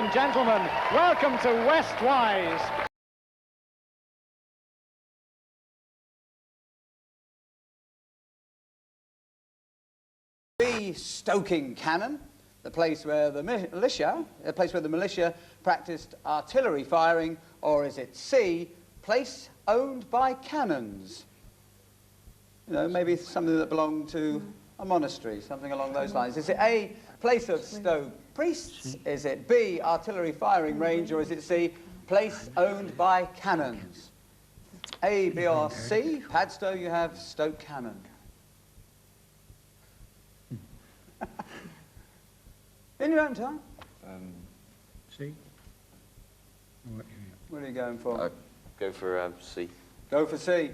and gentlemen, welcome to Westwise. B. Stoking Cannon, the place where the militia practiced artillery firing, or is it C. Place owned by cannons? You know, maybe something that belonged to a monastery, something along those lines. Is it A. Place of Stoke priests? Is it B. Artillery firing range? Or is it C. Place owned by cannons? A, B, or C? Padstow, you have Stoke Cannon. In your own time. C. What are you going for? Go for C. Go for C.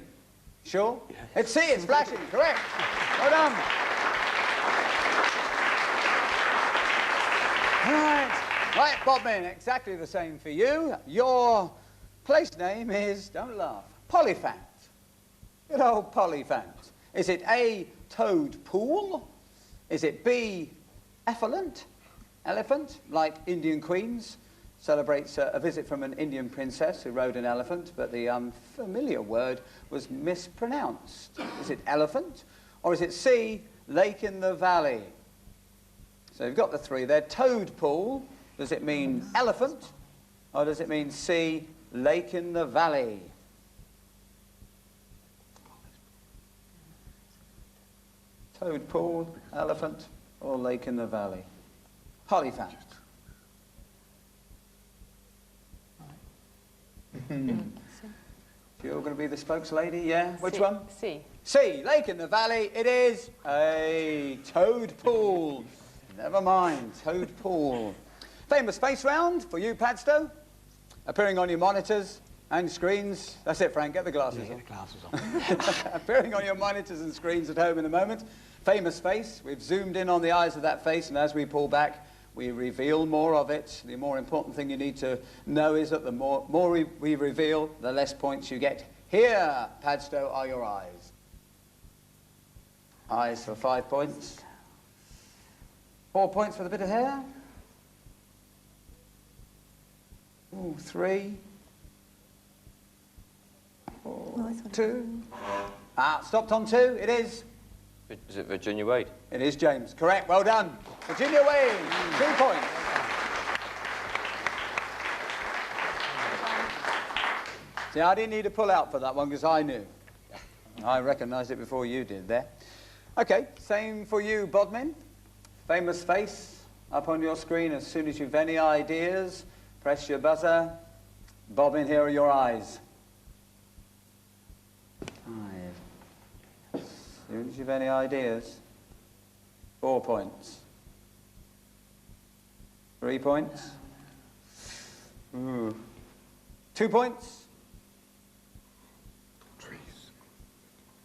Sure? Yeah. It's C, it's flashing, correct. Well done. Right, Bodmin, exactly the same for you. Your place name is, don't laugh, Polyphant. Good old Polyphant. Is it A, Toad Pool? Is it B, Effluent? Elephant, like Indian queens, celebrates a visit from an Indian princess who rode an elephant, but the unfamiliar word was mispronounced. Is it elephant? Or is it C, Lake in the Valley? So you've got the three there. Toad Pool, does it mean elephant? Or does it mean C, Lake in the Valley? Toad Pool, elephant, or Lake in the Valley? Polyphant. You're going to be the spokeslady, yeah? Which one? C. C, Lake in the Valley. It is a Toad Pool. Never mind, Toad Pool. Famous face round for you, Padstow. Appearing on your monitors and screens. That's it, Frank, get the glasses on. Get the glasses on. Appearing on your monitors and screens at home in a moment. Famous face. We've zoomed in on the eyes of that face, and as we pull back, we reveal more of it. The more important thing you need to know is that the more we reveal, the less points you get. Here, Padstow, are your eyes. Eyes for 5 points. 4 points for the bit of hair. Ooh, 3. 4, 2. Stopped on 2. It is. Is it Virginia Wade? It is James. Correct. Well done. Virginia Wade. 2 points. See, I didn't need to pull out for that one because I knew. I recognised it before you did there. OK, same for you, Bodmin. Famous face up on your screen. As soon as you've any ideas, press your buzzer. Bodmin, here are your eyes. 5. As soon as you've any ideas. 4 points. 3 points. Ooh. 2 points.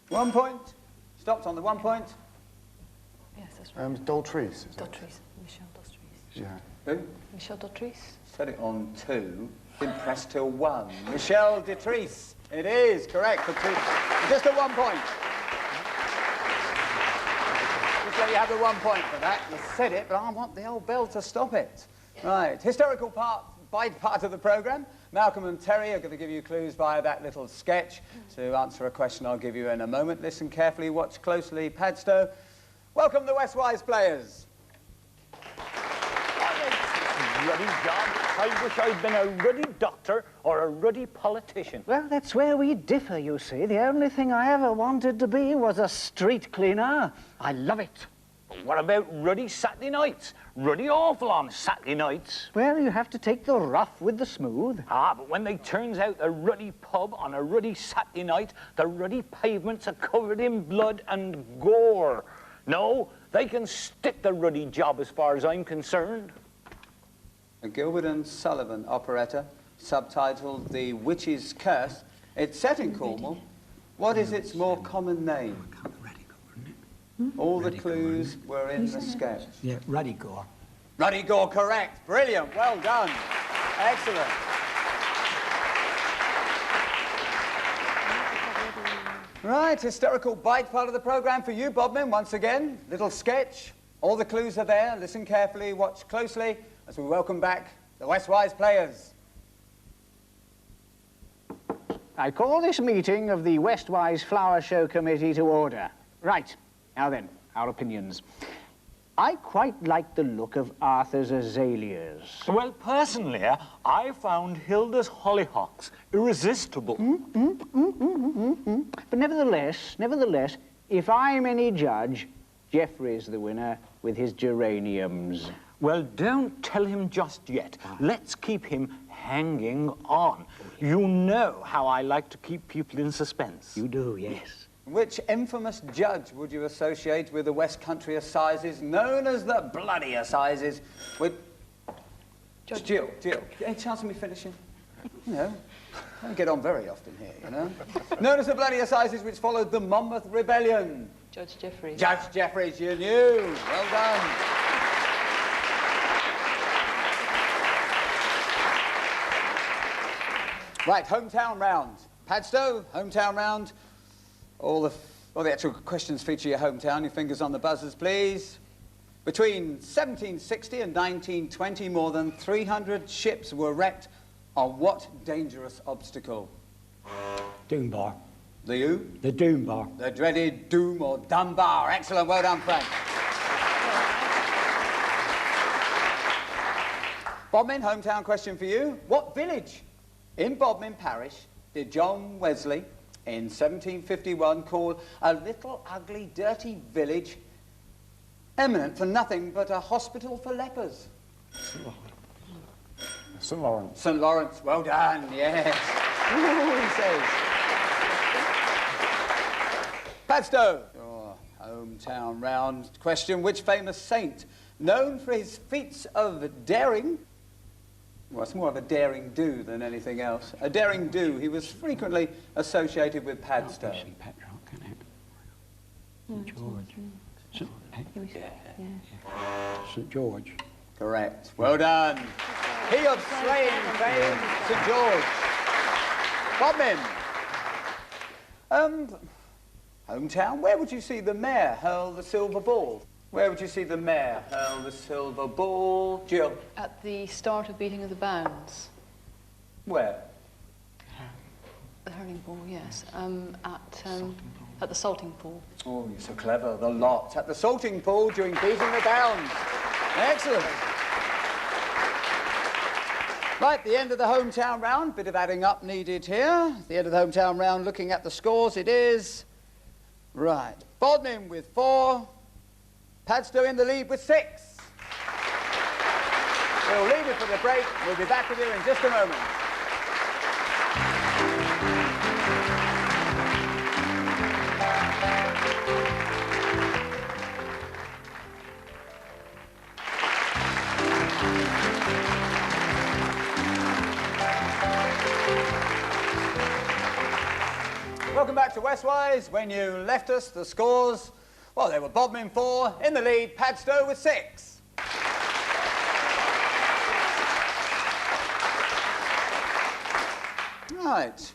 1 point. Stopped on the 1 point. Yes, that's right. Daltrice. Daltrice. Michelle Daltrice. Yeah. Who? Michelle Daltrice. Said it on 2. Didn't press till 1. Michelle Daltrice. It is correct for 2. Just a 1 point. Just let you have the 1 point for that. You said it, but I want the old bell to stop it. Right. Historical part of the programme. Malcolm and Terry are going to give you clues via that little sketch to answer a question I'll give you in a moment. Listen carefully, watch closely. Padstow, welcome the Westwise players. Ruddy job. I wish I'd been a ruddy doctor or a ruddy politician. Well, that's where we differ, you see. The only thing I ever wanted to be was a street cleaner. I love it. What about ruddy Saturday nights? Ruddy awful on Saturday nights. Well, you have to take the rough with the smooth. But when they turns out a ruddy pub on a ruddy Saturday night, the ruddy pavements are covered in blood and gore. No, they can stick the ruddy job as far as I'm concerned. A Gilbert and Sullivan operetta, subtitled The Witch's Curse. It's set in Cornwall. What is its more common name? All the clues were in the sketch. Yeah, Ruddy Gore. Ruddy Gore, correct. Brilliant. Well done. Excellent. Right, historical bite part of the programme for you, Bodmin, once again. Little sketch. All the clues are there. Listen carefully, watch closely as we welcome back The Westwise players. I call this meeting of the Westwise Flower Show Committee to order. Right, now then, our opinions. I quite like the look of Arthur's azaleas. Well, personally, I found Hilda's hollyhocks irresistible. But nevertheless, if I'm any judge, Geoffrey's the winner with his geraniums. Well, don't tell him just yet. Let's keep him hanging on. You know how I like to keep people in suspense. You do, yes. Which infamous judge would you associate with the West Country Assizes, known as the Bloody Assizes, with... Judge. Jill, any chance of me finishing? You know, I don't get on very often here, you know. Known as the Bloody Assizes, which followed the Monmouth Rebellion. Judge Jeffreys. Judge Jeffreys, you knew. Well done. Right, hometown round. Padstow, hometown round. All the actual questions feature your hometown. Your fingers on the buzzers, please. Between 1760 and 1920, more than 300 ships were wrecked on what dangerous obstacle? Doom bar. The who? The Doom bar. The dreaded Doom or Dunbar. Excellent, well done, Frank. Bodmin, hometown question for you. What village in Bodmin parish did John Wesley in 1751 call a little ugly dirty village eminent for nothing but a hospital for lepers? St Lawrence. St Lawrence, well done, yes. Ooh, he says. Padstow, your hometown round question. Which famous saint, known for his feats of daring, well, it's more of a daring do than anything else. A daring do. He was frequently associated with Padstow. St Petrock, can it? George. St George. Correct. Well done. He of slaying fame, St George. Bodmin. Hometown, where would you see the mayor hurl the silver ball? Where would you see the mayor hurl the silver ball? Jill? At the start of beating of the bounds. Where? The hurling ball, yes. At the salting pool. Oh, you're so clever. The lot. At the salting pool during beating the bounds. Excellent. Right, the end of the hometown round. Bit of adding up needed here. The end of the hometown round, looking at the scores, it is... Right. Bodmin with 4. Padstow in the lead with 6. We'll leave it for the break. We'll be back with you in just a moment. Welcome back to Westwise. When you left us, the scores, well, they were Bodmin 4, in the lead, Padstow with 6. Right.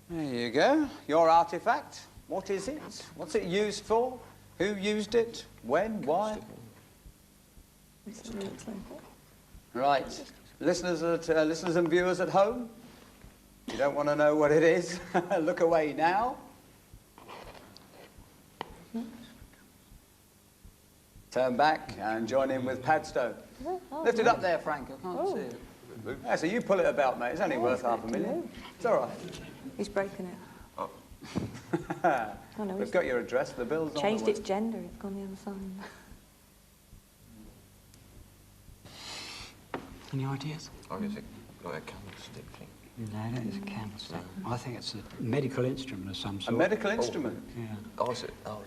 There you go. Your artefact. What is it? What's it used for? Who used it? When? Why? Right. Listeners and viewers at home, you don't want to know what it is? Look away now. Turn back and join in with Padstow. Lift it up there, Frank. I can't see it. Yeah, so you pull it about, mate. It's only worth $500,000. It's all right. He's broken it. Oh. Oh, no, We've got your address. The bill's on changed the its gender. It's gone the other side. Any ideas? Oh, is it like a candlestick thing? No, that is a candlestick. I think it's a medical instrument of some sort. A medical instrument? Yeah. Oh, is it? Oh,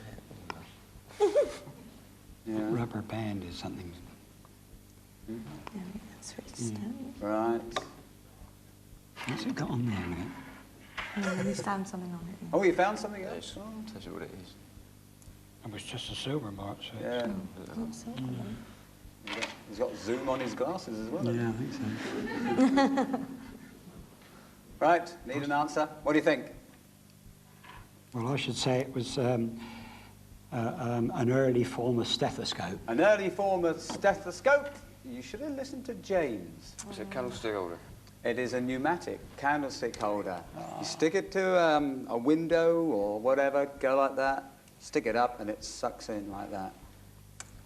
Yeah. Rubber band is something. Yeah, that's for its Stent. Right. What's it got on there, mate? He's found something on it. Oh, you found something else? yes. Tells you what it is. It was just a silver mark, so. Yeah. Not silver, though. He's got zoom on his glasses as well. Yeah, I think so. Right, need an answer. What do you think? Well, I should say it was an early form of stethoscope. An early form of stethoscope. You should have listened to James. It's a candlestick holder. It is a pneumatic candlestick holder. You stick it to a window or whatever, go like that, stick it up and it sucks in like that.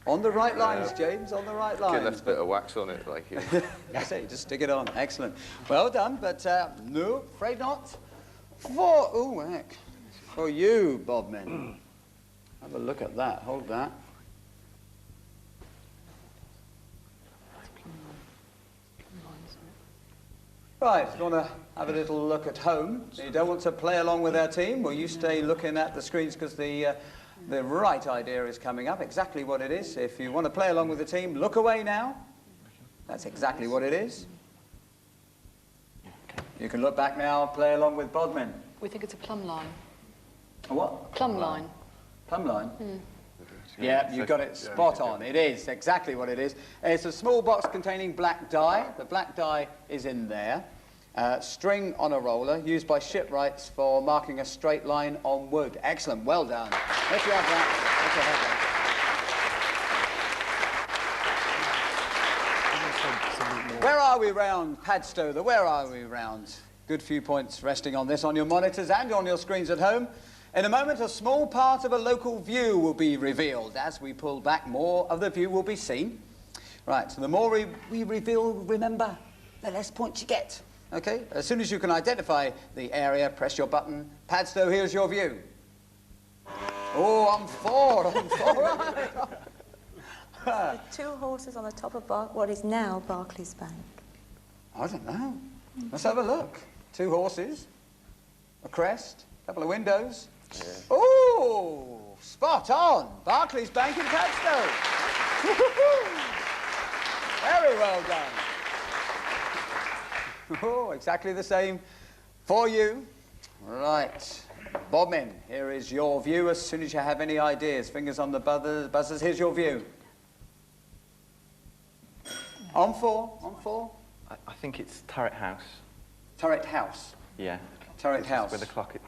On the right lines, James, on the right lines. Get left a bit of wax on it, like you. That's it, just stick it on. Excellent. Well done, but no, afraid not. For you, Bodmin. Have a look at that, hold that. Right, if you want to have a little look at home, you don't want to play along with our team, well, you stay looking at the screens because the right idea is coming up, exactly what it is. If you want to play along with the team, look away now. That's exactly what it is. You can look back now, play along with Bodmin. We think it's a plumb line. A what? Plumb line. Plumb line? Yeah, you got it spot on. It is exactly what it is. It's a small box containing black dye. The black dye is in there. String on a roller, used by shipwrights for marking a straight line on wood. Excellent, well done. Let you have that. Let you have that. Where are we round, Padstow? Where are we round? Good few points resting on this on your monitors and on your screens at home. In a moment, a small part of a local view will be revealed. As we pull back, more of the view will be seen. Right, so the more we reveal, remember, the less points you get. Okay, as soon as you can identify the area, press your button. Padstow, here's your view. Oh, I'm four. The two horses on the top of what is now Barclays Bank. I don't know. Let's have a look. Two horses, a crest, a couple of windows. Yeah. Oh, spot on. Barclays Bank in Padstow. Very well done. Oh, exactly the same for you. Right. Bodmin, here is your view as soon as you have any ideas. Fingers on the buzzers. Here's your view. On four. I think it's Turret House. Turret House. Yeah. Turret House. Where the clock is.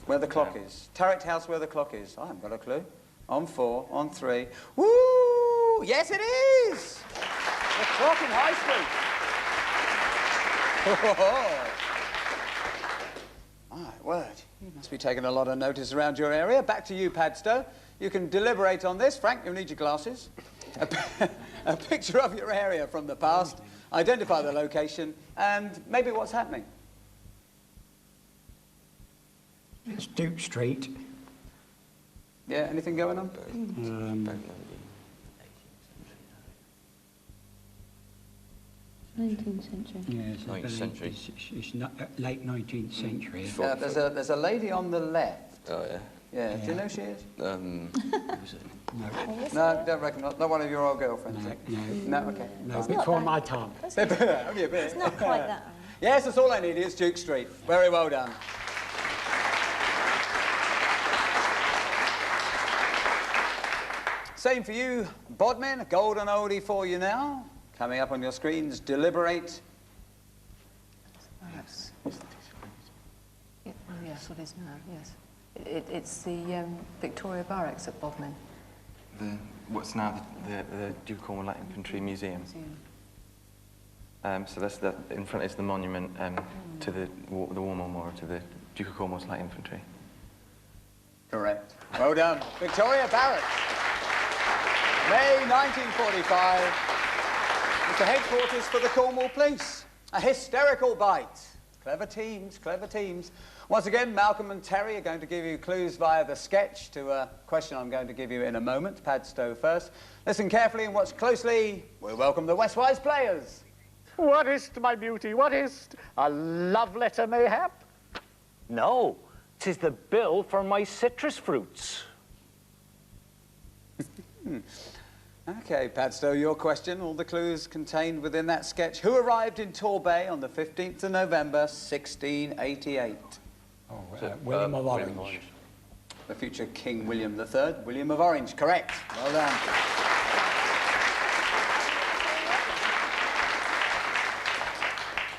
Where the clock is. Turret House, where the clock is. I haven't got a clue. On four, on three. Woo! Yes, it is! The clock in High Street. My word. You must be taking a lot of notice around your area. Back to you, Padstow. You can deliberate on this. Frank, you'll need your glasses. A picture of your area from the past. Identify the location and maybe what's happening. It's Duke Street. Yeah, anything going on? 19th century. Yes, I 19th believe century. It's not, late 19th century. There's a lady on the left. Oh, yeah. Yeah, do you know who she is? Who's it? No, don't reckon. Not one of your old girlfriends. No, okay. No, before my time. Only a bit. It's not quite that. Yes, that's all I need. It's Duke Street. Very well done. Same for you, Bodmin. A golden oldie for you now. Coming up on your screens, deliberate. Yes. Yes, it is now, yes. It's the Victoria Barracks at Bodmin. What's now the Duke of Cornwall Light Infantry Museum. So that's in front is the monument to the War Memorial to the Duke of Cornwall's Light Infantry. Correct. Well done. Victoria Barracks. May 1945. It's the headquarters for the Cornwall Police. A hysterical bite. Clever teams, clever teams. Once again, Malcolm and Terry are going to give you clues via the sketch to a question I'm going to give you in a moment. Padstow first. Listen carefully and watch closely. We'll welcome the Westwise players. What is't, my beauty? What is't? A love letter, mayhap? No, 'tis the bill for my citrus fruits. Okay, Padstow, your question. All the clues contained within that sketch. Who arrived in Torquay on the 15th of November, 1688? William of Orange. The future King William III. William of Orange, correct. Well done.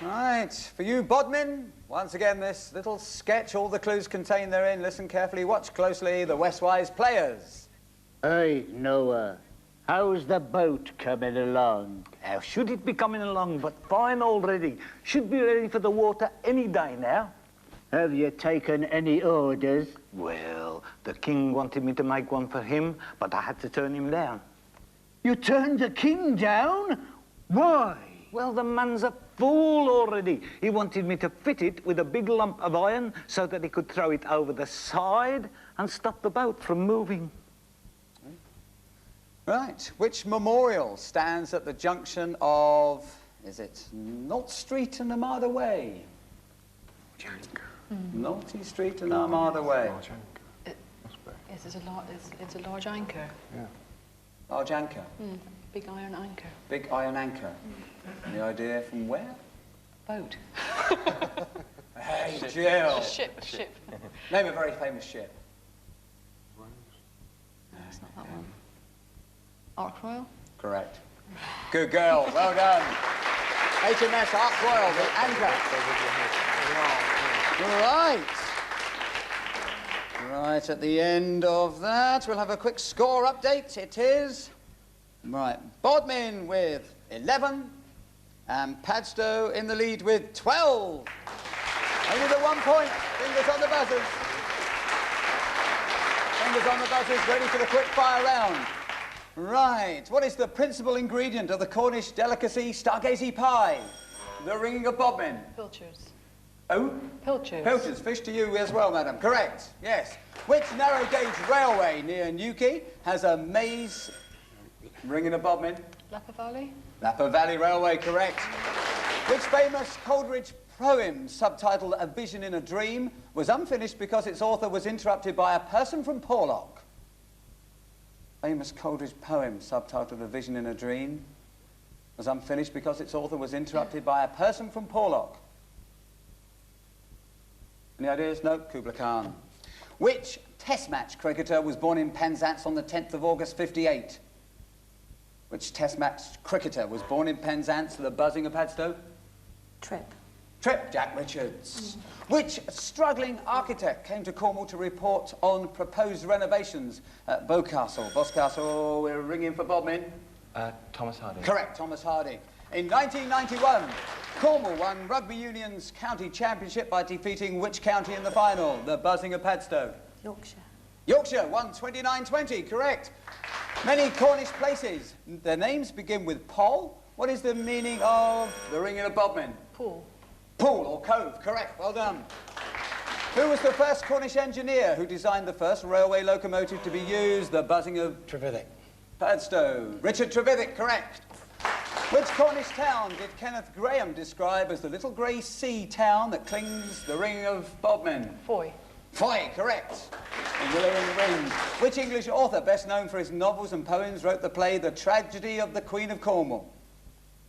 Right, for you, Bodmin, once again, this little sketch, all the clues contained therein. Listen carefully, watch closely. The Westwise players. I know How's the boat coming along? How should it be coming along, but fine already. Should be ready for the water any day now. Have you taken any orders? Well, the king wanted me to make one for him, but I had to turn him down. You turned the king down? Why? Well, the man's a fool already. He wanted me to fit it with a big lump of iron so that he could throw it over the side and stop the boat from moving. Right. Which memorial stands at the junction of, is it Knott Street and Armada Way? Naughty Street and Armada Way. Yes, it's a large anchor. Yeah. Large anchor? Big iron anchor. Big iron anchor. Any idea from where? Boat. Hey, Jill. Ship. Name a very famous ship. No, it's not that one. Ark Royal? Correct. Good girl, well done. HMS Ark Royal, the anchor. Right. Right, at the end of that, we'll have a quick score update. It is, right, Bodmin with 11 and Padstow in the lead with 12. Only the 1 point. Fingers on the buzzers. Fingers on the buzzers, ready for the quick fire round. Right, what is the principal ingredient of the Cornish delicacy Stargazy pie? The ringing of Bodmin. Pilchers. Oh? Pilchers. Pilchers, fish to you as well, madam. Correct, yes. Which narrow gauge railway near Newquay has a maze ringing of Bodmin? Lapa Valley? Lapa Valley Railway, correct. Which famous Coleridge poem, subtitled A Vision in a Dream, was unfinished because its author was interrupted by a person from Porlock? Famous Coleridge poem, subtitled A Vision in a Dream, was unfinished because its author was interrupted by a person from Porlock. Any ideas? No? Kubla Khan. Which Test match cricketer was born in Penzance on the 10th of August 58? Which Test match cricketer was born in Penzance to the buzzing of Padstow? Tripp. Tripp, Jack Richards. Which struggling architect came to Cornwall to report on proposed renovations at Boscastle? We're ringing for Bodmin. Thomas Hardy. Correct, Thomas Hardy. In 1991, Cornwall won Rugby Union's county championship by defeating which county in the final? The buzzing of Padstow. Yorkshire. Yorkshire won 29-20, correct. Many Cornish places, their names begin with Pol. What is the meaning of the ringing of Bodmin? Pool. Pool or cove, correct, well done. Who was the first Cornish engineer who designed the first railway locomotive to be used? The buzzing of Trevithick. Padstow. Richard Trevithick, correct. Which Cornish town did Kenneth Graham describe as the little grey sea town that clings the ring of Bodmin? Foy. Foy, correct. In Willow in the Wind. Which English author, best known for his novels and poems, wrote the play The Tragedy of the Queen of Cornwall?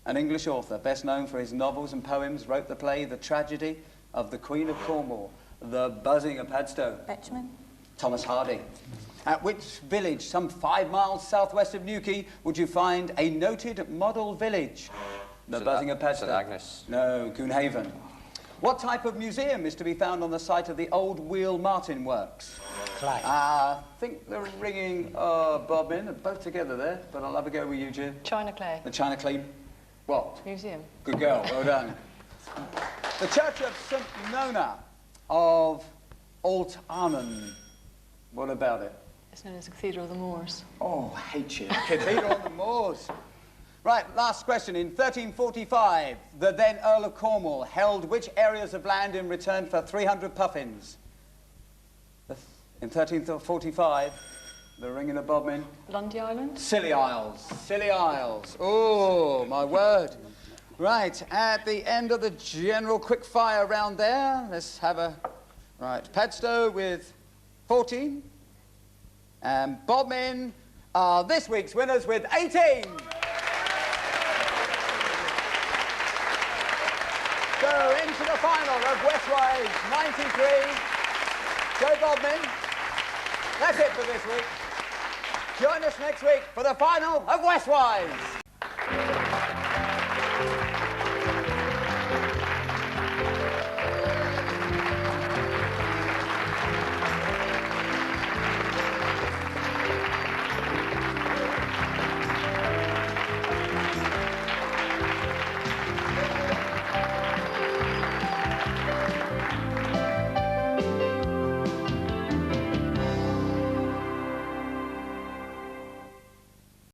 An English author, best known for his novels and poems, wrote the play The Tragedy of the Queen of Cornwall. The buzzing of Padstow. Betchman. Thomas Hardy. At which village, some 5 miles southwest of Newquay, would you find a noted model village? The buzzing of Padstow. St Agnes. No, Coonhaven. What type of museum is to be found on the site of the old Wheel Martin Works? Clay. I think they're ringing Bodmin. They're both together there, but I'll have a go with you, Jim. China Clay. The China Clay. What? Museum. Good girl, well done. The Church of St Nona of Alt Arnon. What about it? It's known as the Cathedral of the Moors. Oh, I hate you. Cathedral on the Moors. Right, last question. In 1345, the then Earl of Cornwall held which areas of land in return for 300 puffins? In 1345, the ringing of Bodmin. Lundy Island. Scilly Isles. Scilly Isles. Oh, my word. Right, at the end of the general quick fire round there, let's have a... Right, Padstow with 14. And Bodmin are this week's winners with 18. So into the final of Westwise 93. Go Bodmin. That's it for this week. Join us next week for the final of Westwise.